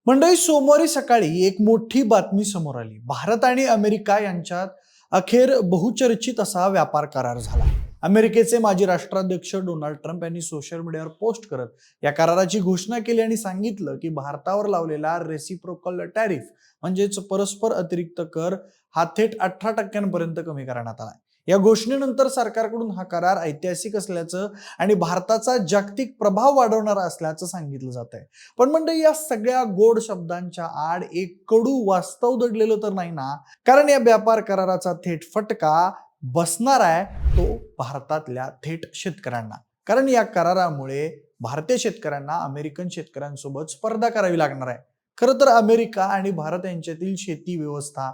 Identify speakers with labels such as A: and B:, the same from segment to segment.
A: मंडळी, सोमवारी सकाळी एक मोठी बातमी समोर आली. भारत आणि अमेरिका यांच्यात अखेर बहुचर्चित असा व्यापार करार झाला. अमेरिकेचे माजी राष्ट्राध्यक्ष डोनाल्ड ट्रम्प यांनी सोशल मीडियावर पोस्ट करत या कराराची घोषणा केली आणि सांगितलं की भारतावर लावलेला रेसिप्रोकल टॅरिफ म्हणजेच परस्पर अतिरिक्त कर हा थेट 18% कमी करण्यात आला. या घोषणेनंतर सरकारकडून हा करार ऐतिहासिक असल्याचं आणि भारताचा जागतिक प्रभाव वाढवणारा असल्याचं सांगितलं जात आहे. पण म्हणजे या सगळ्या गोड शब्दांच्या आड एक कडू वास्तव दडलेलं तर नाही ना? कारण या व्यापार कराराचा थेट फटका बसणार आहे तो भारतातल्या थेट शेतकऱ्यांना. कारण या करारामुळे भारतीय शेतकऱ्यांना अमेरिकन शेतकऱ्यांसोबत स्पर्धा करावी लागणार आहे. खरं तर अमेरिका आणि भारत यांच्यातील शेती व्यवस्था,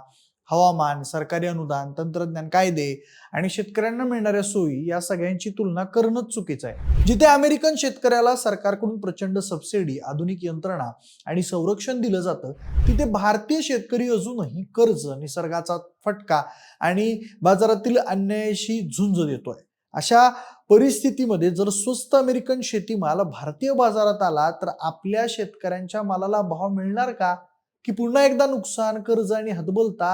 A: हवामान, सरकारी अनुदान, तंत्रज्ञान, कायदे आणि शेतकऱ्यांना मिळणाऱ्या सोयी या सगळ्यांची तुलना करणंच चुकीचं आहे. जिथे अमेरिकन शेतकऱ्याला सरकारकडून प्रचंड सबसिडी, आधुनिक यंत्रणा आणि संरक्षण दिलं जातं, तिथे भारतीय शेतकरी अजूनही कर्ज, निसर्गाचा फटका आणि बाजारातील अन्यायाशी झुंज देतोय. अशा परिस्थितीमध्ये जर स्वस्त अमेरिकन शेतीमाल भारतीय बाजारात आला तर आपल्या शेतकऱ्यांच्या मालाला भाव मिळणार का? की पुन्हा एकदा नुकसान, कर्ज आणि हतबलता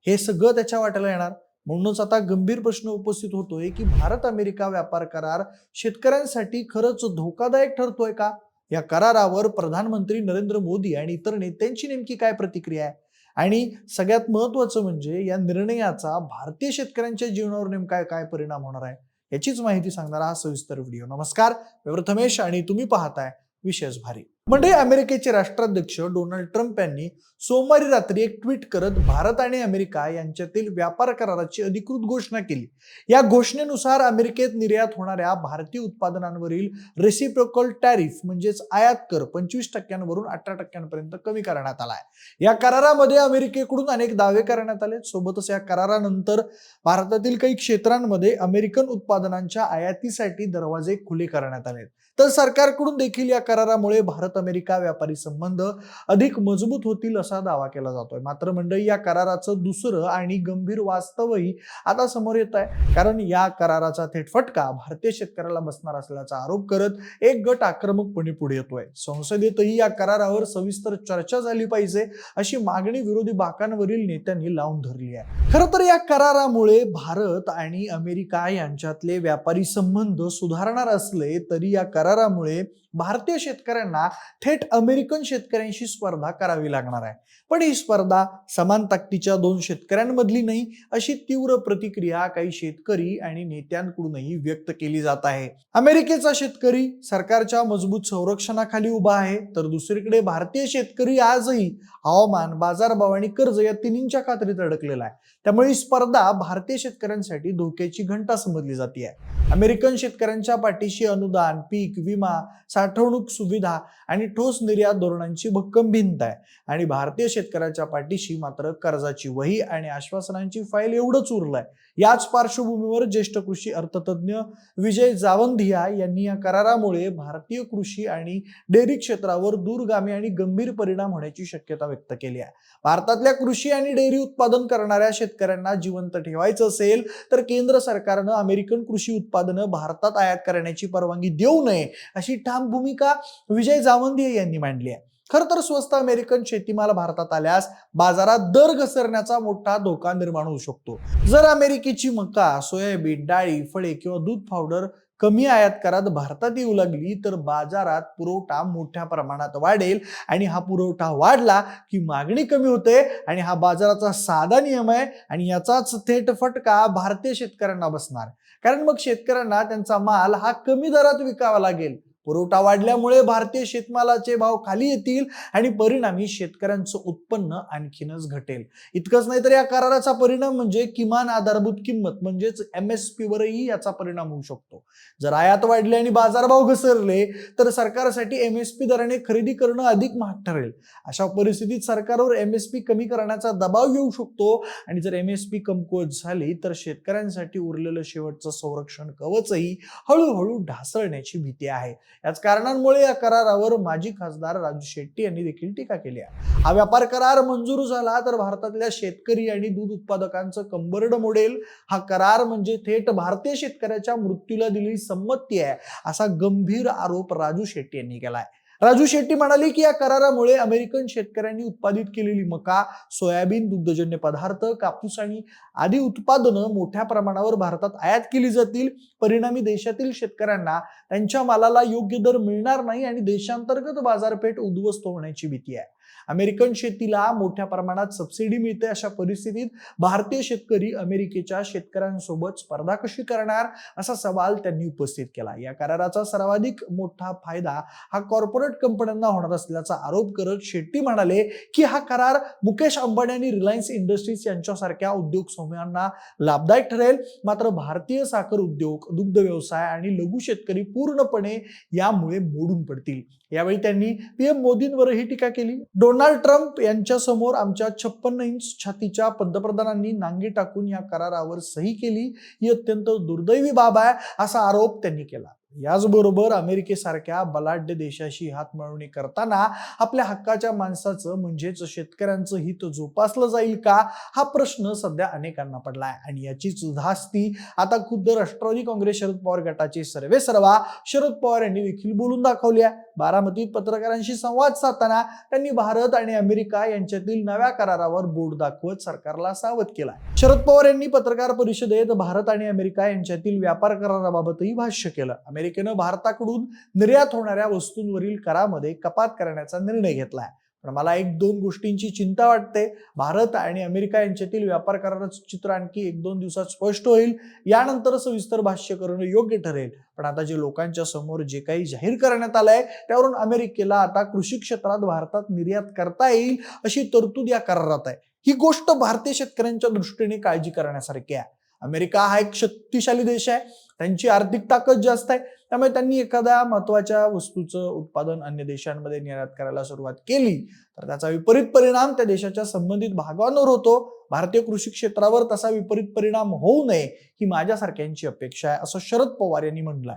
A: हे सगळं त्याच्या वाट्याला येणार? म्हणूनच आता गंभीर प्रश्न उपस्थित होतोय की भारत अमेरिका व्यापार करार शेतकऱ्यांसाठी खरंच धोकादायक ठरतोय का? या करारावर प्रधानमंत्री नरेंद्र मोदी आणि इतर नेत्यांची नेमकी काय प्रतिक्रिया आहे? आणि सगळ्यात महत्वाचं म्हणजे या निर्णयाचा भारतीय शेतकऱ्यांच्या जीवनावर नेमका काय परिणाम होणार आहे, याचीच माहिती सांगणारा हा सविस्तर व्हिडिओ. नमस्कार, मी प्रथमेश आणि तुम्ही पाहताय विशेष भारी. म्हणजे अमेरिकेचे राष्ट्राध्यक्ष डोनाल्ड ट्रम्प यांनी सोमवारी रात्री एक ट्विट करत भारत आणि अमेरिका यांच्यातील व्यापार कराराची अधिकृत घोषणा केली. या घोषणेनुसार अमेरिकेत निर्यात होणाऱ्या भारतीय उत्पादनांवरील रेसिप्रोकल टॅरिफ म्हणजेच आयात कर 25% वरून 18% कमी करण्यात आलाय. या करारामध्ये अमेरिकेकडून अनेक दावे करण्यात आले. सोबतच या करारानंतर भारतातील काही क्षेत्रांमध्ये अमेरिकन उत्पादनांच्या आयातीसाठी दरवाजे खुले करण्यात आले. तर सरकारकडून देखील या करारामुळे भारत अमेरिका व्यापारी संबंध अधिक मजबूत होतील असा दावा केला जातोय. मात्र मंडळी, या कराराचं दुसरं आणि गंभीर वास्तवही आता समोर येत आहे. कारण या कराराचा थेट फटका भारतीय शेतकऱ्याला बसणार असल्याचा आरोप करत एक गट आक्रमकपणे पुढे येतोय. संसदेतही या करारावर सविस्तर चर्चा झाली पाहिजे अशी मागणी विरोधी बाकांवरील नेत्यांनी लावून धरली आहे. खरं तर या करारामुळे भारत आणि अमेरिका यांच्यातले व्यापारी संबंध सुधारणार असले तरी या करारामुळे भारतीय शेतकऱ्यांना थेट अमेरिकन शेतकऱ्यांशी स्पर्धा करावी लागणार आहे. पण ही स्पर्धा समान ताकदीच्या दोन शेतकऱ्यांमधली नाही अशी तीव्र प्रतिक्रिया काही शेतकरी आणि नेत्यांकडूनही व्यक्त केली जात आहे. अमेरिकेचा शेतकरी सरकारच्या मजबूत संरक्षणाखाली उभा आहे, तर दुसरीकडे भारतीय शेतकरी आजही हवामान, बाजारभाव आणि कर्ज या तिन्हींच्या खात्रीत अडकलेला आहे. त्यामुळे ही स्पर्धा भारतीय शेतकऱ्यांसाठी धोक्याची घंटा समजली जाते आहे. अमेरिकन शेतकऱ्यांच्या पाठीशी अनुदान, पीक विमा, साठवणूक सुविधा आणि ठोस निर्यात धोरणांची भक्कम भिंत आहे आणि भारतीय शेतकऱ्याच्या पाठीशी मात्र कर्जाची वही आणि आश्वासनांची फाईल एवढंच उरलंय. याच पार्श्वभूमीवर ज्येष्ठ कृषी अर्थतज्ञ विजय जावंधिया यांनी या करारामुळे भारतीय कृषी आणि डेअरी क्षेत्रावर दूरगामी आणि गंभीर परिणाम होण्याची शक्यता व्यक्त केली आहे. भारतातल्या कृषी आणि डेअरी उत्पादन करणाऱ्या शेतकऱ्यांना जिवंत ठेवायचं असेल तर केंद्र सरकारनं अमेरिकन कृषी उत्पादनं भारतात आयात करण्याची परवानगी देऊ नये अशी ठाम भूमिका विजय जावंधिया यांनी मांडली आहे. खरं तर स्वस्त अमेरिकन शेतीमाल भारतात आल्यास बाजारात दर घसरण्याचा मोठा धोका निर्माण होऊ शकतो. जर अमेरिकेची मका, सोयाबीन, डाळी, फळे किंवा दूध पावडर कमी आयात करात भारतात येऊ लागली तर बाजारात पुरवठा मोठ्या प्रमाणात वाढेल आणि हा पुरवठा वाढला की मागणी कमी होते आणि हा बाजाराचा साधा नियम आहे आणि याचाच थेट फटका भारतीय शेतकऱ्यांना बसणार. कारण मग शेतकऱ्यांना त्यांचा माल हा कमी दरात विकावा लागेल. पुरवठा वाढल्यामुळे भारतीय शेतमालाचे भाव खाली येतील आणि परिणामी शेतकऱ्यांचं उत्पन्न आणखीनच घटेल. इतकंच नाही तर या कराराचा परिणाम म्हणजे किमान आधारभूत किंमत म्हणजेच MSP वरही याचा परिणाम होऊ शकतो. जर आयात वाढली आणि बाजारभाव घसरले तर सरकारसाठी MSP दराने खरेदी करणं अधिक महाग ठरेल. अशा परिस्थितीत सरकारवर MSP कमी करण्याचा दबाव येऊ शकतो आणि जर MSP कमकुवत झाली तर शेतकऱ्यांसाठी उरलेलं शेवटचं संरक्षण कवचही हळूहळू ढासळण्याची भीती आहे. याच कारणांमुळे या करारावर माजी खासदार राजू शेट्टी यांनी देखील टीका केली आहे. हा व्यापार करार मंजूर झाला तर भारतातल्या शेतकरी आणि दूध उत्पादकांचं कंबरड मोडेल. हा करार म्हणजे थेट भारतीय शेतकऱ्याच्या मृत्यूला दिलेली संमती आहे असा गंभीर आरोप राजू शेट्टी यांनी केलाय. राजू शेट्टी म्हणाले की या करारामुळे अमेरिकन शेतकऱ्यांनी उत्पादित केलेली मका, सोयाबीन, दुग्धजन्य पदार्थ, कापूस आणि आदी उत्पादनं मोठ्या प्रमाणावर भारतात आयात केली जातील. परिणामी देशातील शेतकऱ्यांना त्यांच्या मालाला योग्य दर मिळणार नाही आणि देशांतर्गत बाजारपेठ उद्ध्वस्त होण्याची भीती आहे. अमेरिकन शेतीला मोठ्या प्रमाणात सबसिडी मिळते. अशा परिस्थितीत भारतीय शेतकरी अमेरिकेच्या शेतकऱ्यांसोबत स्पर्धा कशी करणार, असा सवाल त्यांनी उपस्थित केला. या कराराचा सर्वाधिक मोठा फायदा हा कॉर्पोरेट कंपन्यांना होणार असल्याचा आरोप करत शेट्टी म्हणाले की हा करार मुकेश अंबानी आणि रिलायन्स इंडस्ट्रीज यांच्यासारख्या उद्योग समूहांना लाभदायक ठरेल. मात्र भारतीय साखर उद्योग, दुग्ध व्यवसाय आणि लघु शेतकरी पूर्णपणे यामुळे मोडून पडतील. यावेळी त्यांनी पीएम मोदींवरही टीका केली. डोनाल्ड ट्रम्प यांच्या समोर आमच्या 56 इंच छातीच्या पंतप्रधानांनी नांगी टाकून या करारावर सही केली, ही अत्यंत दुर्दैवी बाब आहे, असा आरोप त्यांनी केला. याचबरोबर अमेरिकेसारख्या बलाढ्य देशाशी हातमिळवणी करताना आपल्या हक्काच्या माणसाचं म्हणजेच शेतकऱ्यांचं हित जोपासलं जाईल का, हा प्रश्न सध्या अनेकांना पडलाय. आणि याचीच धास्ती आता खुद्द राष्ट्रवादी काँग्रेस शरद पवार गटाचे सर्वेसर्वा शरद पवार यांनी देखील बोलून दाखवली आहे. बारामतीत पत्रकारांशी संवाद साधताना त्यांनी भारत आणि अमेरिका यांच्यातील नव्या करारावर बोट दाखवत सरकारला सावध केला. शरद पवार यांनी पत्रकार परिषदेत भारत आणि अमेरिका यांच्यातील व्यापार कराराबाबतही भाष्य केलं. अमेरिकेनं भारताकडून निर्यात होणाऱ्या वस्तूंवरील करामध्ये कपात करण्याचा निर्णय घेतलाय. पण मला एक दोन गोष्टींची चिंता वाटते. भारत आणि अमेरिका यांच्यातील व्यापार कराराचं चित्र आणखी 1-2 दिवसात स्पष्ट होईल. यानंतर सविस्तर भाष्य करणं योग्य ठरेल. पण आता जे लोकांच्या समोर जे काही जाहीर करण्यात आलंय त्यावरून अमेरिकेला आता कृषी क्षेत्रात भारतात निर्यात करता येईल अशी तरतूद या करारात आहे. ही गोष्ट भारतीय शेतकऱ्यांच्या दृष्टीने काळजी करण्यासारखी आहे. अमेरिका हा एक शक्तिशाली देश आहे, त्यांची आर्थिक ताकद जास्त आहे. त्यामुळे त्यांनी एखाद्या महत्वाच्या वस्तूचं उत्पादन अन्य देशांमध्ये निर्यात करायला सुरुवात केली तर त्याचा विपरीत परिणाम त्या देशाच्या संबंधित भागांवर होतो. भारतीय कृषी क्षेत्रावर तसा विपरीत परिणाम होऊ नये ही माझ्यासारख्यांची अपेक्षा आहे, असं शरद पवार यांनी म्हटलंय.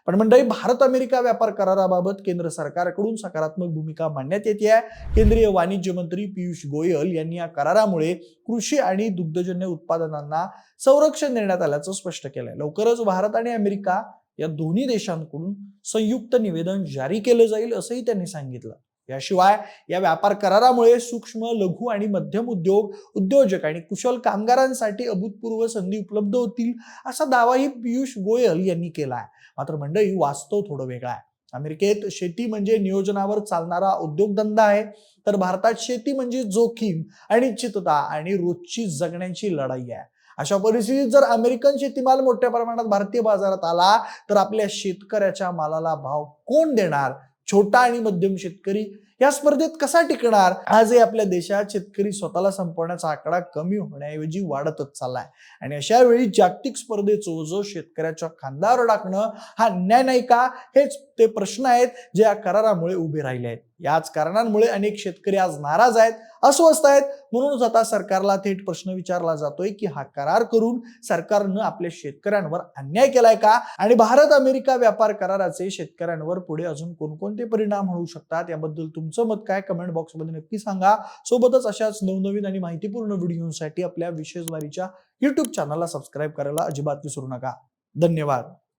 A: पण मंडळी, भारत अमेरिका व्यापार कराराबाबत केंद्र सरकारकडून सकारात्मक भूमिका मांडण्यात येते आहे. केंद्रीय वाणिज्य मंत्री पियुष गोयल यांनी या करारामुळे कृषी आणि दुग्धजन्य उत्पादनांना संरक्षण देण्यात आल्याचं स्पष्ट केलंय. लवकरच भारत आणि अमेरिका या दोन्ही देशांकडून संयुक्त निवेदन जारी केलं जाईल असंही त्यांनी सांगितलं. याशिवाय या व्यापार करारामुळे सूक्ष्म, लघु आणि मध्यम उद्योग, उद्योजक आणि कुशल कामगारांसाठी अभूतपूर्व संधी उपलब्ध होतील, असा दावाही पियुष गोयल यांनी केलाय. मात्र मंडळी, वास्तव थोडं वेगळं आहे. अमेरिकेत शेती म्हणजे नियोजनावर चालणारा उद्योगधंदा आहे, तर भारतात शेती म्हणजे जोखीम, अनिश्चितता आणि रोजची जगण्याची लढाई आहे. अशा परिस्थितीत जर अमेरिकन शेतीमाल मोठ्या प्रमाणात भारतीय बाजारात आला तर आपल्या शेतकऱ्याच्या मालाला भाव कोण देणार? छोटा आणि मध्यम शेतकरी या स्पर्धेत कसा टिकणार? आजही आपल्या देशात शेतकरी स्वतःला संपवण्याचा आकडा कमी होण्याऐवजी वाढतच चाललाय. आणि अशा वेळी जागतिक स्पर्धेचं ओझं शेतकऱ्याच्या खांद्यावर टाकणं हा न्याय नाही का? हेच ते प्रश्न आहेत जे या करारामुळे उभे राहिले आहेत. याच कारणांमुळे अनेक शेतकरी आज नाराज आहेत, अस्वस्थ आहेत. म्हणूनच आता सरकारला थेट प्रश्न विचारला जातोय की हा करार करून सरकारनं आपल्या शेतकऱ्यांवर अन्याय केलाय का? आणि भारत अमेरिका व्यापार कराराचे शेतकऱ्यांवर पुढे अजून कोणकोणते परिणाम होऊ शकतात याबद्दल तुमचं मत काय? कमेंट बॉक्समध्ये नक्की सांगा. सोबतच अशाच नवनवीन आणि माहितीपूर्ण व्हिडिओसाठी आपल्या विशेष वारीच्या YouTube चॅनलला सबस्क्राईब करायला अजिबात विसरू नका. धन्यवाद.